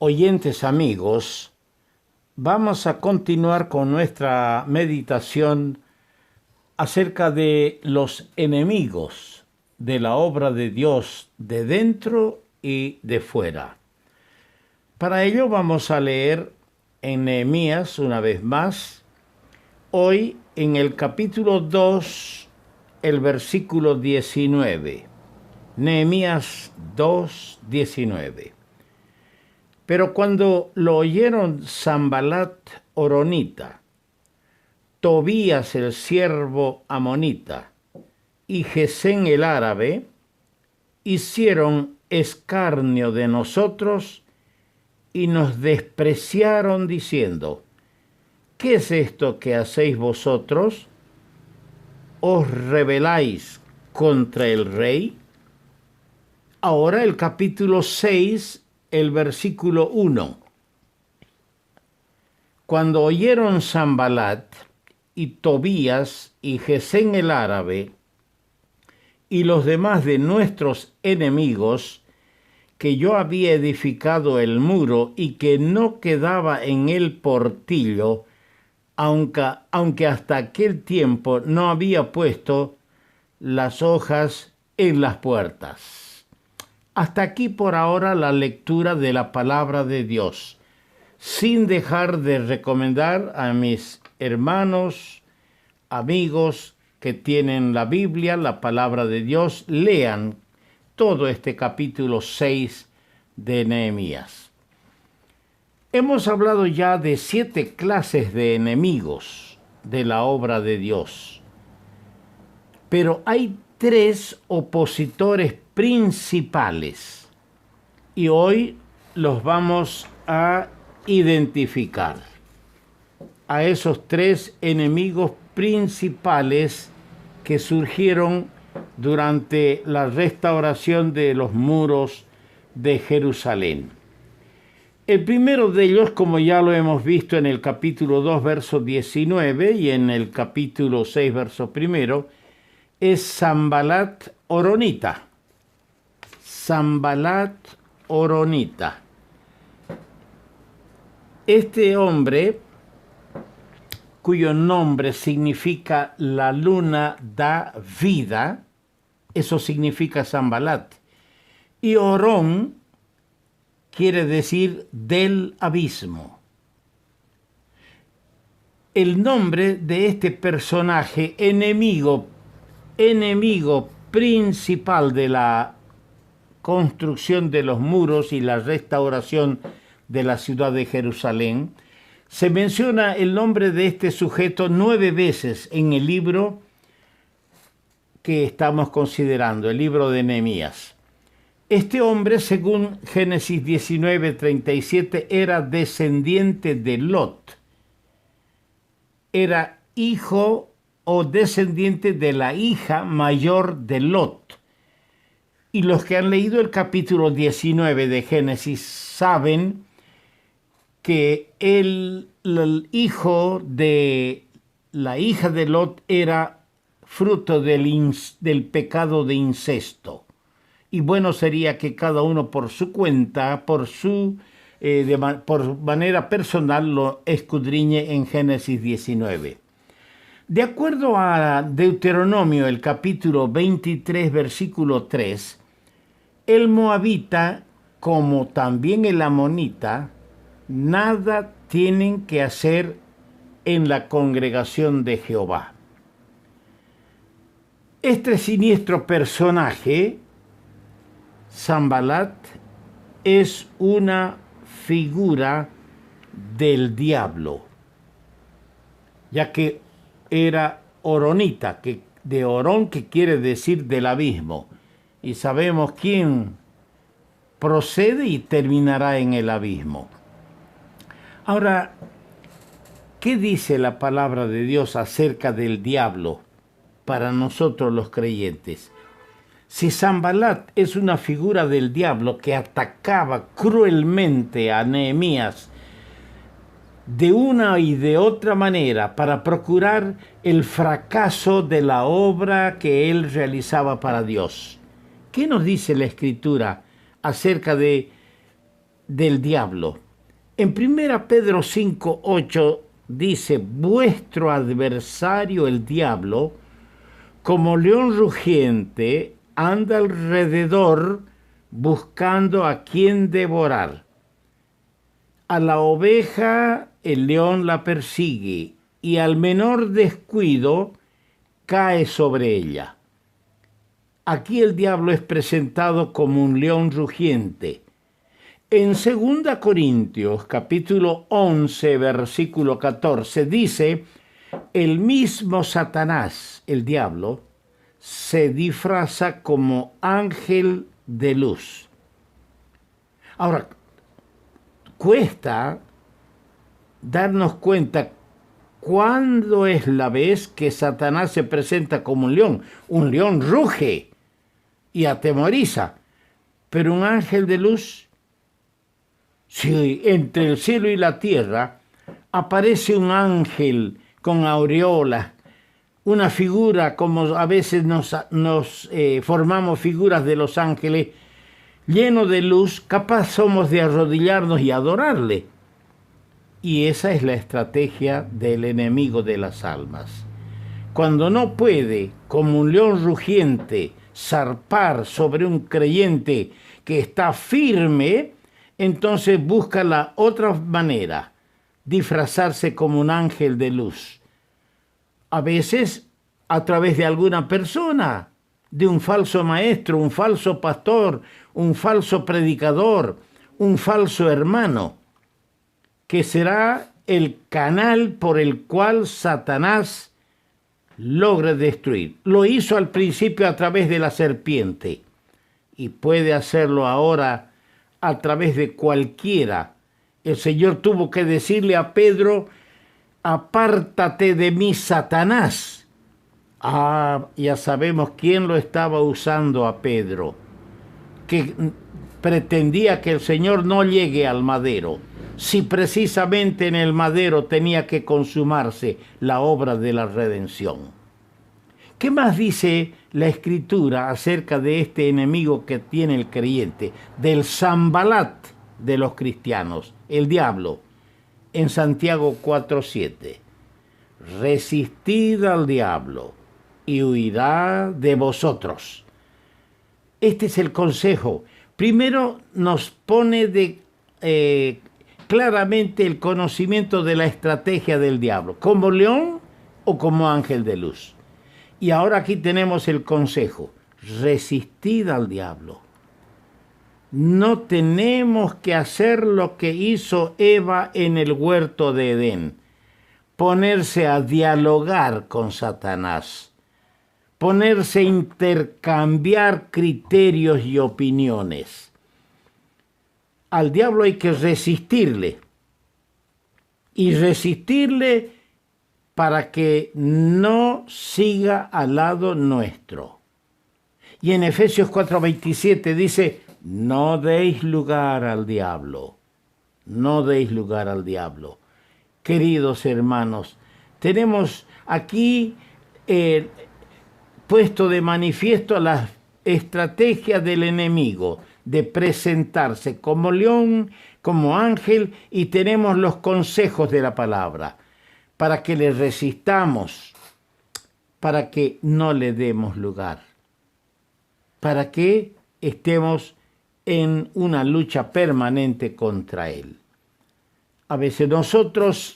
Oyentes amigos, vamos a continuar con nuestra meditación acerca de los enemigos de la obra de Dios de dentro y de fuera. Para ello vamos a leer en Nehemías una vez más, hoy en el capítulo 2, el versículo 19. Nehemías 2, 19. Pero cuando lo oyeron Sanballat horonita, Tobías el siervo amonita y Gesén el árabe, hicieron escarnio de nosotros y nos despreciaron diciendo: ¿qué es esto que hacéis vosotros? ¿Os rebeláis contra el rey? Ahora el capítulo 6, el versículo 1. Cuando oyeron Sanballat y Tobías y Gesén el árabe y los demás de nuestros enemigos, que yo había edificado el muro y que no quedaba en él portillo, aunque hasta aquel tiempo no había puesto las hojas en las puertas. Hasta aquí por ahora la lectura de la palabra de Dios, sin dejar de recomendar a mis hermanos, amigos que tienen la Biblia, la palabra de Dios, lean todo este capítulo 6 de Nehemías. Hemos hablado ya de 7 clases de enemigos de la obra de Dios, pero hay 3 opositores principales y hoy los vamos a identificar. A esos 3 enemigos principales que surgieron durante la restauración de los muros de Jerusalén. El primero de ellos, como ya lo hemos visto en el capítulo 2, verso 19 y en el capítulo 6, verso 1, es Sanballat horonita. Sanballat horonita. Este hombre, cuyo nombre significa la luna da vida, eso significa Sanballat. Y Orón quiere decir del abismo. El nombre de este personaje, enemigo principal de la construcción de los muros y la restauración de la ciudad de Jerusalén, se menciona el nombre de este sujeto 9 veces en el libro que estamos considerando, el libro de Nehemías. Este hombre, según Génesis 19:37, era descendiente de Lot. Era hijo o descendiente de la hija mayor de Lot. Y los que han leído el capítulo 19 de Génesis saben que el hijo de la hija de Lot era fruto del pecado de incesto. Y bueno sería que cada uno por su cuenta, por manera personal, lo escudriñe en Génesis 19. De acuerdo a Deuteronomio, el capítulo 23, versículo 3, el moabita, como también el amonita, nada tienen que hacer en la congregación de Jehová. Este siniestro personaje, Sanballat, es una figura del diablo, ya que era horonita, de Orón, que quiere decir del abismo, y sabemos quién procede y terminará en el abismo. Ahora, ¿qué dice la palabra de Dios acerca del diablo para nosotros los creyentes? Si Sanballat es una figura del diablo que atacaba cruelmente a Nehemías de una y de otra manera para procurar el fracaso de la obra que él realizaba para Dios, ¿qué nos dice la Escritura acerca de del diablo. En 1 Pedro 5:8 dice, vuestro adversario el diablo, como león rugiente, anda alrededor buscando a quien devorar. A la oveja el león la persigue y al menor descuido cae sobre ella. Aquí el diablo es presentado como un león rugiente. En 2 Corintios capítulo 11 versículo 14 dice, el mismo Satanás, el diablo, se disfraza como ángel de luz. Ahora, cuesta darnos cuenta cuándo es la vez que Satanás se presenta como un león. Un león ruge y atemoriza, pero un ángel de luz, si entre el cielo y la tierra aparece un ángel con aureolas, una figura como a veces nos formamos figuras de los ángeles, lleno de luz, capaz somos de arrodillarnos y adorarle. Y esa es la estrategia del enemigo de las almas. Cuando no puede, como un león rugiente, zarpar sobre un creyente que está firme, entonces busca la otra manera, disfrazarse como un ángel de luz. A veces a través de alguna persona, de un falso maestro, un falso pastor, un falso predicador, un falso hermano, que será el canal por el cual Satanás logra destruir. Lo hizo al principio a través de la serpiente y puede hacerlo ahora a través de cualquiera. El Señor tuvo que decirle a Pedro, apártate de mí, Satanás. Ya sabemos quién lo estaba usando a Pedro, que pretendía que el Señor no llegue al madero, si precisamente en el madero tenía que consumarse la obra de la redención. ¿Qué más dice la Escritura acerca de este enemigo que tiene el creyente, del Sanbalat de los cristianos, el diablo? En Santiago 4:7, resistid al diablo y huirá de vosotros. Este es el consejo. Primero nos pone claramente el conocimiento de la estrategia del diablo, como león o como ángel de luz. Y ahora aquí tenemos el consejo, resistid al diablo. No tenemos que hacer lo que hizo Eva en el huerto de Edén, ponerse a dialogar con Satanás, ponerse a intercambiar criterios y opiniones. Al diablo hay que resistirle, y resistirle para que no siga al lado nuestro. Y en Efesios 4:27 dice, no deis lugar al diablo, no deis lugar al diablo. Queridos hermanos, tenemos aquí puesto de manifiesto las estrategias del enemigo de presentarse como león, como ángel, y tenemos los consejos de la palabra para que le resistamos, para que no le demos lugar, para que estemos en una lucha permanente contra él. A veces nosotros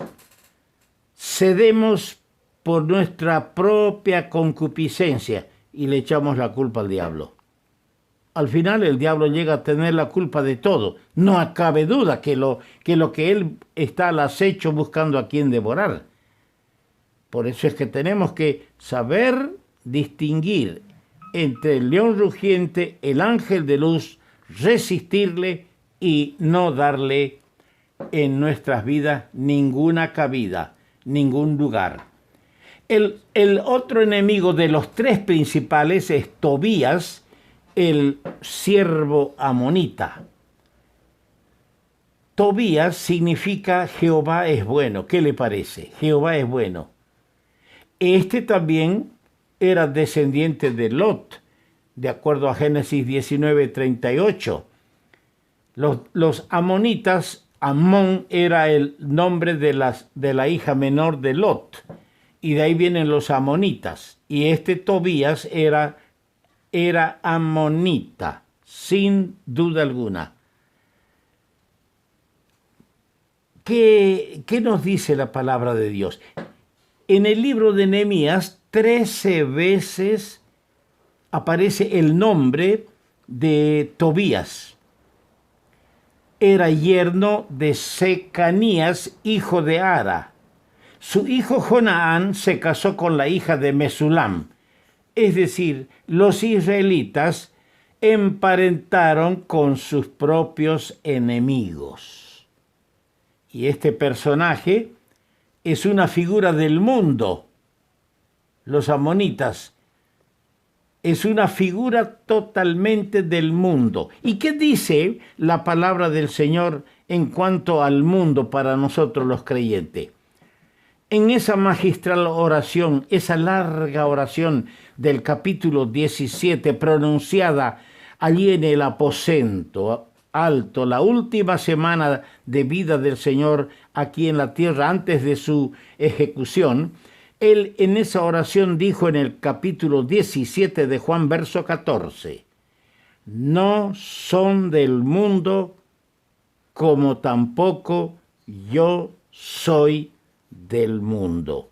cedemos por nuestra propia concupiscencia y le echamos la culpa al diablo. Al final el diablo llega a tener la culpa de todo. No cabe duda que lo que él está al acecho buscando a quien devorar. Por eso es que tenemos que saber distinguir entre el león rugiente, el ángel de luz, resistirle y no darle en nuestras vidas ninguna cabida, ningún lugar. El otro enemigo de los tres principales es Tobías, el siervo amonita. Tobías significa Jehová es bueno. ¿Qué le parece? Jehová es bueno. Este también era descendiente de Lot, de acuerdo a Génesis 19:38. Los amonitas, Amón era el nombre de la hija menor de Lot, y de ahí vienen los amonitas. Y este Tobías era amonita, sin duda alguna. ¿Qué nos dice la palabra de Dios? En el libro de Nehemías, 13 veces aparece el nombre de Tobías. Era yerno de Secanías, hijo de Ara. Su hijo Jonaán se casó con la hija de Mesulam. Es decir, los israelitas emparentaron con sus propios enemigos. Y este personaje es una figura del mundo. Los amonitas es una figura totalmente del mundo. ¿Y qué dice la palabra del Señor en cuanto al mundo para nosotros los creyentes? En esa magistral oración, esa larga oración del capítulo 17, pronunciada allí en el aposento alto, la última semana de vida del Señor aquí en la tierra, antes de su ejecución, Él en esa oración dijo en el capítulo 17 de Juan, verso 14, no son del mundo como tampoco yo soy del mundo.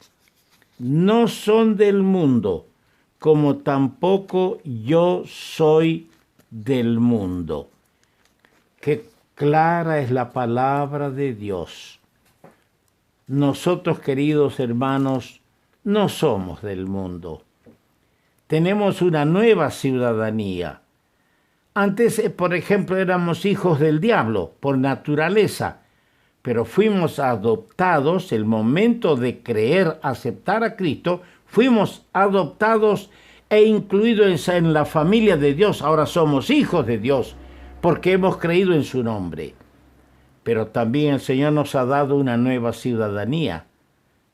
No son del mundo como tampoco yo soy del mundo. Qué clara es la palabra de Dios. Nosotros, queridos hermanos, no somos del mundo. Tenemos una nueva ciudadanía. Antes, por ejemplo, éramos hijos del diablo por naturaleza, pero fuimos adoptados, el momento de creer, aceptar a Cristo, fuimos adoptados e incluidos en la familia de Dios. Ahora somos hijos de Dios porque hemos creído en su nombre. Pero también el Señor nos ha dado una nueva ciudadanía.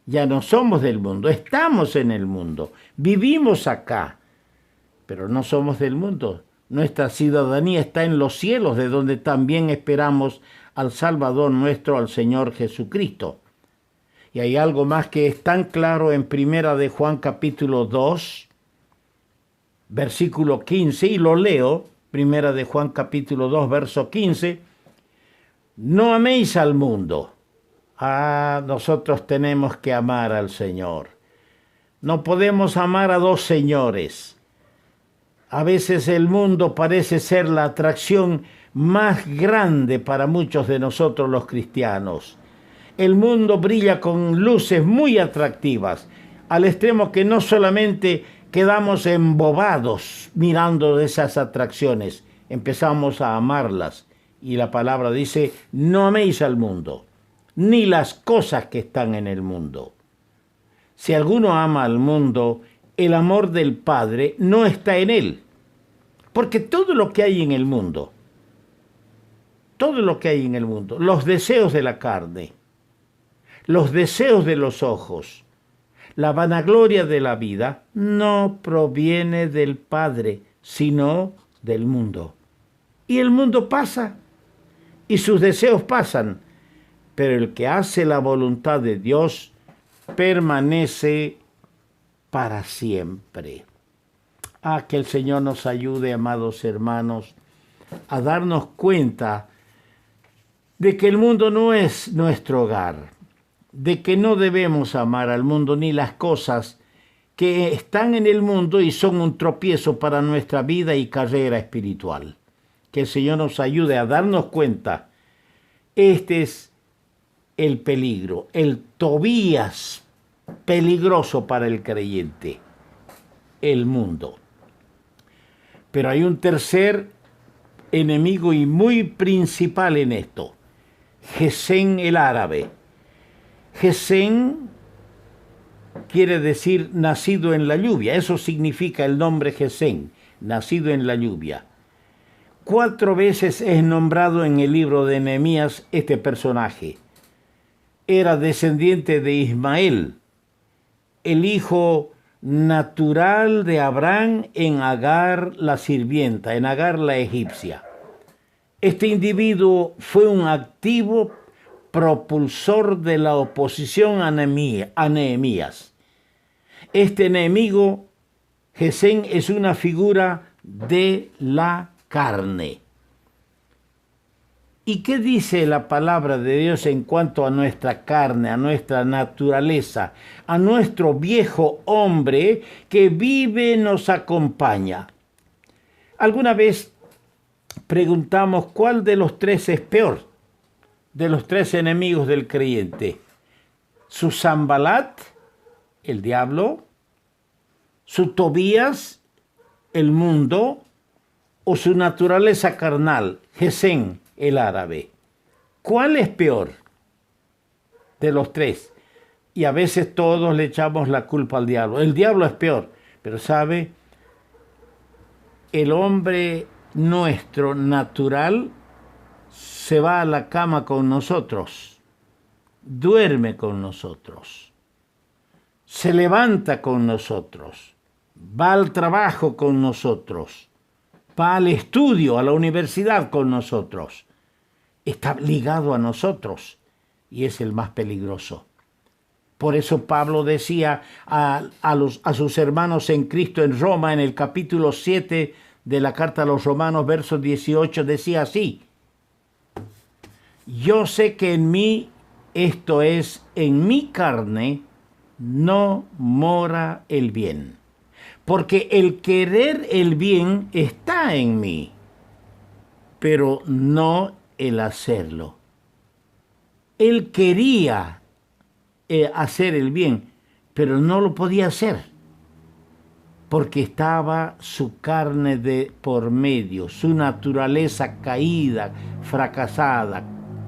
Ya no somos del mundo, estamos en el mundo, vivimos acá, pero no somos del mundo. Nuestra ciudadanía está en los cielos, de donde también esperamos al Salvador nuestro, al Señor Jesucristo. Y hay algo más que es tan claro en Primera de Juan capítulo 2, versículo 15, y lo leo, Primera de Juan capítulo 2, verso 15, no améis al mundo. Nosotros tenemos que amar al Señor. No podemos amar a dos señores. A veces el mundo parece ser la atracción más grande para muchos de nosotros los cristianos. El mundo brilla con luces muy atractivas, al extremo que no solamente quedamos embobados mirando esas atracciones, empezamos a amarlas. Y la palabra dice, no améis al mundo, ni las cosas que están en el mundo. Si alguno ama al mundo, el amor del Padre no está en él. Porque todo lo que hay en el mundo, los deseos de la carne, los deseos de los ojos, la vanagloria de la vida, no proviene del Padre, sino del mundo. Y el mundo pasa, y sus deseos pasan, pero el que hace la voluntad de Dios permanece para siempre. Que el Señor nos ayude, amados hermanos, a darnos cuenta de que el mundo no es nuestro hogar, de que no debemos amar al mundo ni las cosas que están en el mundo y son un tropiezo para nuestra vida y carrera espiritual. Que el Señor nos ayude a darnos cuenta. Este es el peligro, el Tobías peligroso para el creyente, el mundo. Pero hay un tercer enemigo y muy principal en esto, Gesén el árabe. Gesén quiere decir nacido en la lluvia, eso significa el nombre Gesén, nacido en la lluvia. 4 veces es nombrado en el libro de Nehemías este personaje. Era descendiente de Ismael, el hijo natural de Abraham en Agar la sirvienta, en Agar la egipcia. Este individuo fue un activo propulsor de la oposición a Nehemías. Este enemigo, Gesén, es una figura de la carne. ¿Y qué dice la palabra de Dios en cuanto a nuestra carne, a nuestra naturaleza, a nuestro viejo hombre que vive, nos acompaña? ¿Alguna vez preguntamos cuál de los tres es peor, de los tres enemigos del creyente? ¿Su Sanbalat, el diablo? ¿Su Tobías, el mundo? ¿O su naturaleza carnal, Gesén, el árabe? ¿Cuál es peor de los tres? Y a veces todos le echamos la culpa al diablo. El diablo es peor, pero ¿sabe? El hombre nuestro natural se va a la cama con nosotros, duerme con nosotros, se levanta con nosotros, va al trabajo con nosotros, va al estudio, a la universidad con nosotros. Está ligado a nosotros y es el más peligroso. Por eso Pablo decía a sus hermanos en Cristo en Roma, en el capítulo 7 de la carta a los Romanos, verso 18, decía así: yo sé que en mí, esto es, en mi carne, no mora el bien, porque el querer el bien está en mí, pero no el hacerlo. Él quería hacer el bien, pero no lo podía hacer, porque estaba su carne de por medio, su naturaleza caída, fracasada,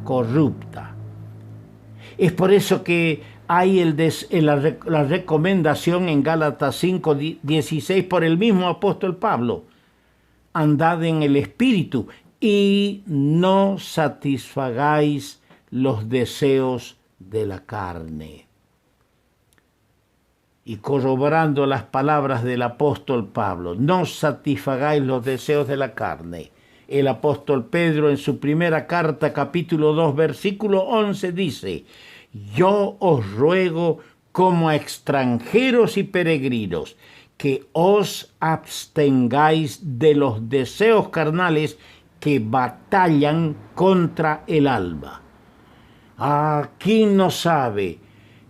corrupta. Es por eso que hay la recomendación en Gálatas 5:16 por el mismo apóstol Pablo: andad en el Espíritu y no satisfagáis los deseos de la carne. Y corroborando las palabras del apóstol Pablo, no satisfagáis los deseos de la carne. El apóstol Pedro en su primera carta, capítulo 2, versículo 11 dice: yo os ruego como a extranjeros y peregrinos que os abstengáis de los deseos carnales que batallan contra el alma. ¿Quién no sabe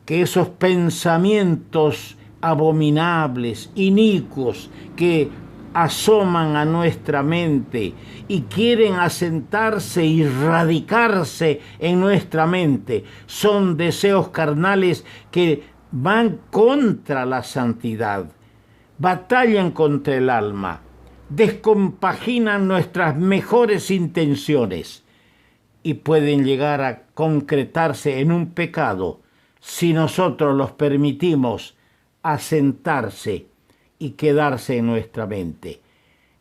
que esos pensamientos abominables, inicuos, que asoman a nuestra mente y quieren asentarse y radicarse en nuestra mente, son deseos carnales que van contra la santidad, batallan contra el alma, descompaginan nuestras mejores intenciones y pueden llegar a concretarse en un pecado si nosotros los permitimos asentarse y quedarse en nuestra mente.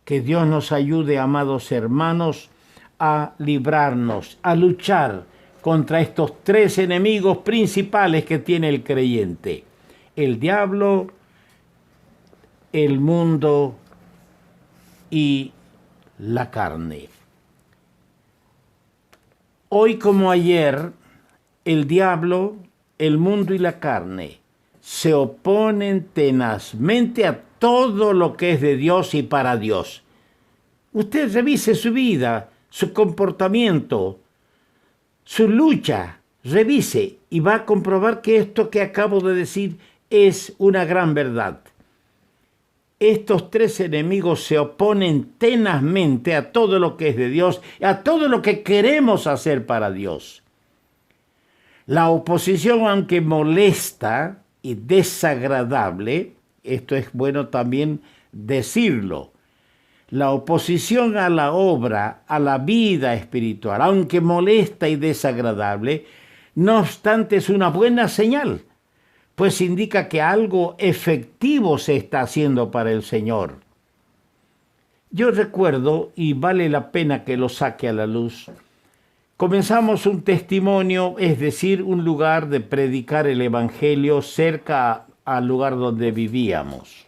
Que Dios nos ayude, amados hermanos, a librarnos, a luchar contra estos tres enemigos principales que tiene el creyente: el diablo, el mundo y la carne. Hoy como ayer, el diablo, el mundo y la carne se oponen tenazmente a todo lo que es de Dios y para Dios. Usted revise su vida, su comportamiento, su lucha, revise y va a comprobar que esto que acabo de decir es una gran verdad. Estos tres enemigos se oponen tenazmente a todo lo que es de Dios, a todo lo que queremos hacer para Dios. La oposición, aunque molesta y desagradable, esto es bueno también decirlo, la oposición a la obra, a la vida espiritual, aunque molesta y desagradable, no obstante es una buena señal, pues indica que algo efectivo se está haciendo para el Señor. Yo recuerdo, y vale la pena que lo saque a la luz, comenzamos un testimonio, es decir, un lugar de predicar el Evangelio cerca al lugar donde vivíamos.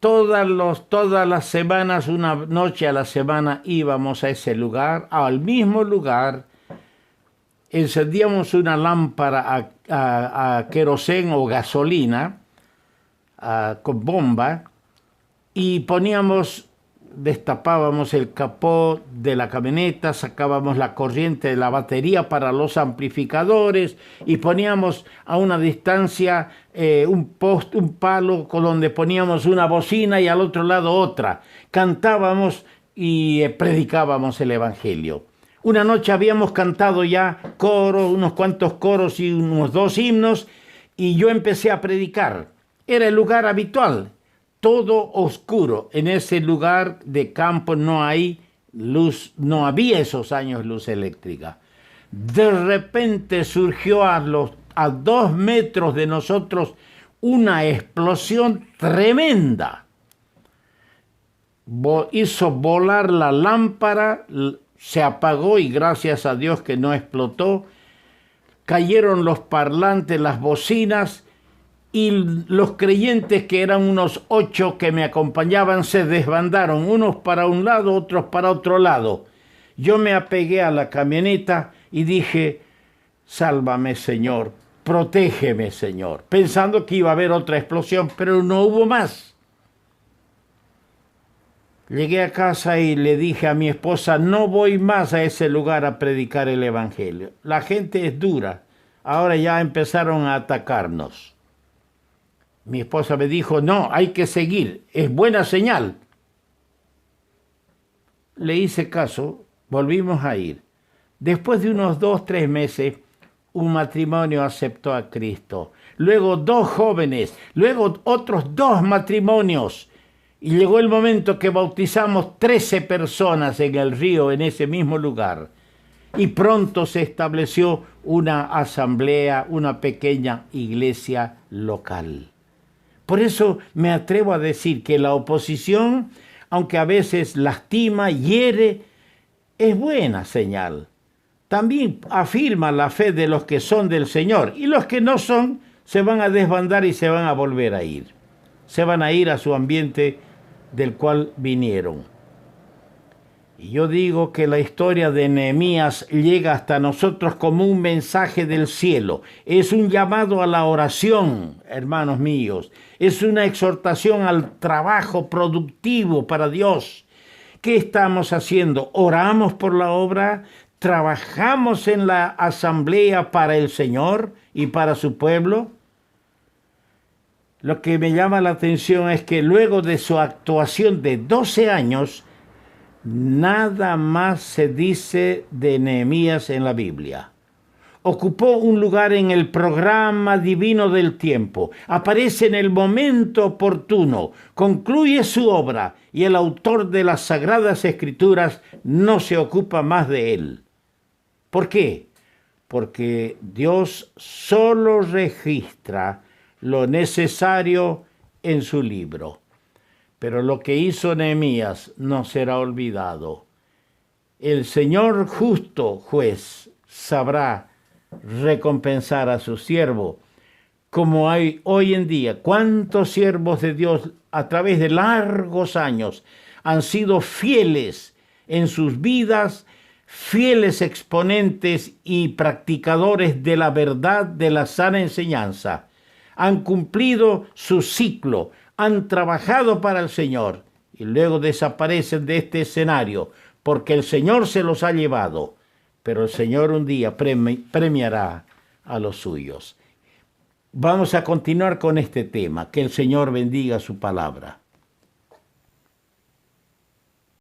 todas las semanas, una noche a la semana, íbamos a ese lugar, al mismo lugar, encendíamos una lámpara a querosén o gasolina con bomba y destapábamos el capó de la camioneta, sacábamos la corriente de la batería para los amplificadores y poníamos a una distancia un palo con donde poníamos una bocina y al otro lado otra. Cantábamos y predicábamos el Evangelio. Una noche habíamos cantado ya unos cuantos coros y unos 2 himnos, y yo empecé a predicar. Era el lugar habitual, todo oscuro. En ese lugar de campo no hay luz, no había esos años luz eléctrica. De repente surgió a 2 metros de nosotros una explosión tremenda. Hizo volar la lámpara, se apagó y gracias a Dios que no explotó. Cayeron los parlantes, las bocinas, y los creyentes, que eran unos 8 que me acompañaban, se desbandaron, unos para un lado, otros para otro lado. Yo me apegué a la camioneta y dije: sálvame, Señor, protégeme, Señor, pensando que iba a haber otra explosión, pero no hubo más. Llegué a casa y le dije a mi esposa: no voy más a ese lugar a predicar el Evangelio. La gente es dura. Ahora ya empezaron a atacarnos. Mi esposa me dijo: no, hay que seguir, es buena señal. Le hice caso, volvimos a ir. Después de unos 2-3 meses, un matrimonio aceptó a Cristo. Luego 2 jóvenes, luego otros 2 matrimonios. Y llegó el momento que bautizamos 13 personas en el río, en ese mismo lugar. Y pronto se estableció una asamblea, una pequeña iglesia local. Por eso me atrevo a decir que la oposición, aunque a veces lastima, hiere, es buena señal. También afirma la fe de los que son del Señor, y los que no son se van a desbandar y se van a volver a ir. Se van a ir a su ambiente del cual vinieron. Y yo digo que la historia de Nehemías llega hasta nosotros como un mensaje del cielo. Es un llamado a la oración, hermanos míos. Es una exhortación al trabajo productivo para Dios. ¿Qué estamos haciendo? ¿Oramos por la obra? ¿Trabajamos en la asamblea para el Señor y para su pueblo? Lo que me llama la atención es que luego de su actuación de 12 años, nada más se dice de Nehemías en la Biblia. Ocupó un lugar en el programa divino del tiempo. Aparece en el momento oportuno. Concluye su obra y el autor de las Sagradas Escrituras no se ocupa más de él. ¿Por qué? Porque Dios solo registra lo necesario en su libro. Pero lo que hizo Nehemías no será olvidado. El Señor justo juez sabrá recompensar a su siervo, como hay hoy en día. ¿Cuántos siervos de Dios a través de largos años han sido fieles en sus vidas, fieles exponentes y practicadores de la verdad, de la sana enseñanza? Han cumplido su ciclo, han trabajado para el Señor y luego desaparecen de este escenario porque el Señor se los ha llevado. Pero el Señor un día premiará a los suyos. Vamos a continuar con este tema. Que el Señor bendiga su palabra.